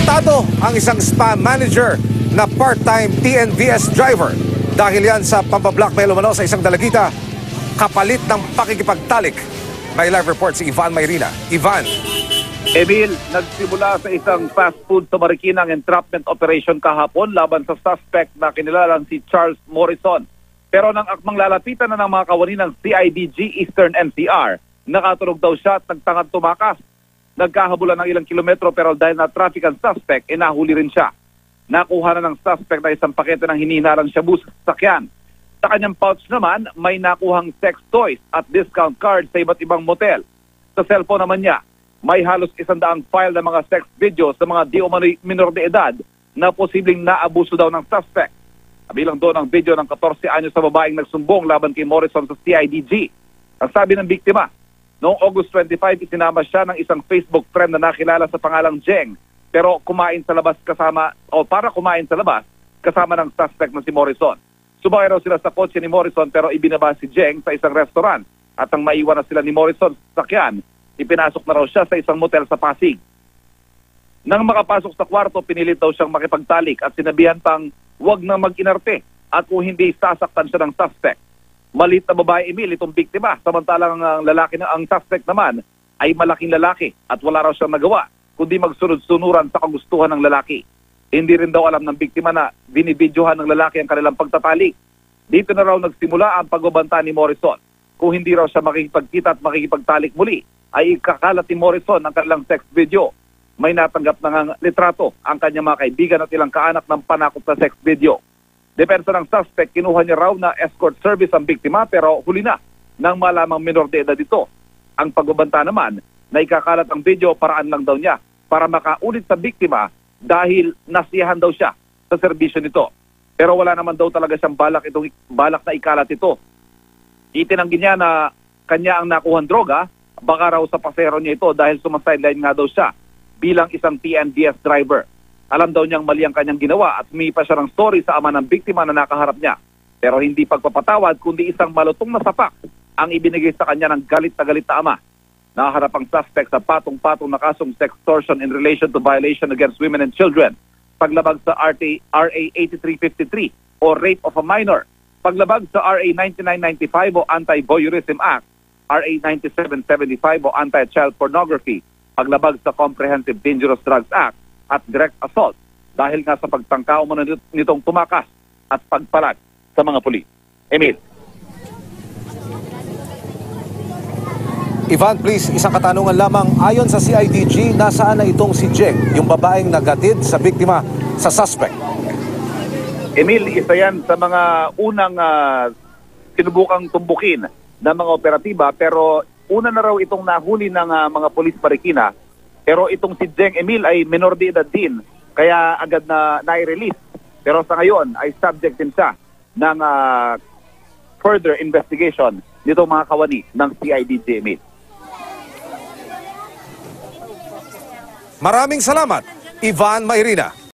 Arestado ang isang spa manager na part-time TNVS driver. Dahil yan sa pampablockmail umano sa isang dalagita, kapalit ng pakikipagtalik. May live report si Ivan Mayrina. Ivan. Emil, nagsimula sa isang fast food sa Marikina ang entrapment operation kahapon laban sa suspect na kinilalang si Charles Morrison. Pero nang akmang lalapitan na ng mga kawani ng CIDG Eastern NCR, nakatulog daw siya at nagtangad tumakas. Nagkahabulan ng ilang kilometro pero dahil na traffic ang suspect, nahuli rin siya. Nakuha na ng suspect na isang pakete ng hinihinalang shabu sa sasakyan. Sa kanyang pouch naman, may nakuhang sex toys at discount cards sa iba't ibang motel. Sa cellphone naman niya, may halos 100 file ng mga sex videos sa mga di umano'y minor de edad na posibleng naabuso daw ng suspect. Kabilang doon ang video ng 14 anyos sa babaeng nagsumbong laban kay Morrison sa CIDG. Ang sabi ng biktima, noong August 25, isinama siya ng isang Facebook friend na nakilala sa pangalang Jeng, pero kumain sa labas para kumain sa labas kasama ng suspect na si Morrison. Sumakay raw sila sa kotse ni Morrison pero ibinaba si Jeng sa isang restaurant at ang maiwan na sila ni Morrison sa sakyan, ipinasok na raw siya sa isang motel sa Pasig. Nang makapasok sa kwarto, pinilit daw siyang makipagtalik at sinabihan pang huwag na mag-inarte at kung hindi sasaktan siya ng suspect. Malit na babae Emil itong biktima, samantalang ang lalaki na ang suspect naman ay malaking lalaki at wala raw siyang nagawa kundi magsunod-sunuran sa kagustuhan ng lalaki. Hindi rin daw alam ng biktima na binibidyohan ng lalaki ang kanilang pagtatalik. Dito na raw nagsimula ang pagbabanta ni Morrison. Kung hindi raw siya makikipagkita at makikipagtalik muli, ay ikakalat ni Morrison ang kanilang sex video. May natanggap ng litrato ang kanyang mga kaibigan at ilang kaanak ng panakot na sex video. Depensa ng suspect, kinuha niya raw na escort service ang biktima pero huli na nang malamang minor de edad ito. Ang pagbabanta naman na ikakalat ang video paraan lang daw niya para makaulit sa biktima dahil nasiyahan daw siya sa serbisyo nito. Pero wala naman daw talaga siyang balak na ikalat ito. Itinanggi niya na kanya ang nakuhang droga, baka raw sa pasero niya ito dahil sumasideline nga daw siya bilang isang TNVS driver. Alam daw niyang mali ang kanyang ginawa at humipa siya ng story sa ama ng biktima na nakaharap niya. Pero hindi pagpapatawad kundi isang malutong na sapak ang ibinigay sa kanya ng galit na ama. Nakaharap ang suspect sa patong-patong na kasong sextortion in relation to violation against women and children, paglabag sa RA 8353 o rape of a minor, paglabag sa RA 9995 o Anti-Voyeurism Act, RA 9775 o Anti-Child Pornography, paglabag sa Comprehensive Dangerous Drugs Act at direct assault dahil nga sa pagtangka umano nitong tumakas at pagpalag sa mga pulis. Emil. Ivan, please, isang katanungan lamang. Ayon sa CIDG, nasaan na itong si Jeng, yung babaeng nagatid sa biktima sa suspect? Emil, isa yan sa mga unang sinubukang tumbukin ng mga operatiba pero una na raw itong nahuli ng mga polis Marikina. Pero itong si Jeng Emil ay minor de edad din kaya agad na nai-release. Pero sa ngayon ay subject din siya ng further investigation nitong mga kawani ng CIDG Emil. Maraming salamat, Ivan Mayrina.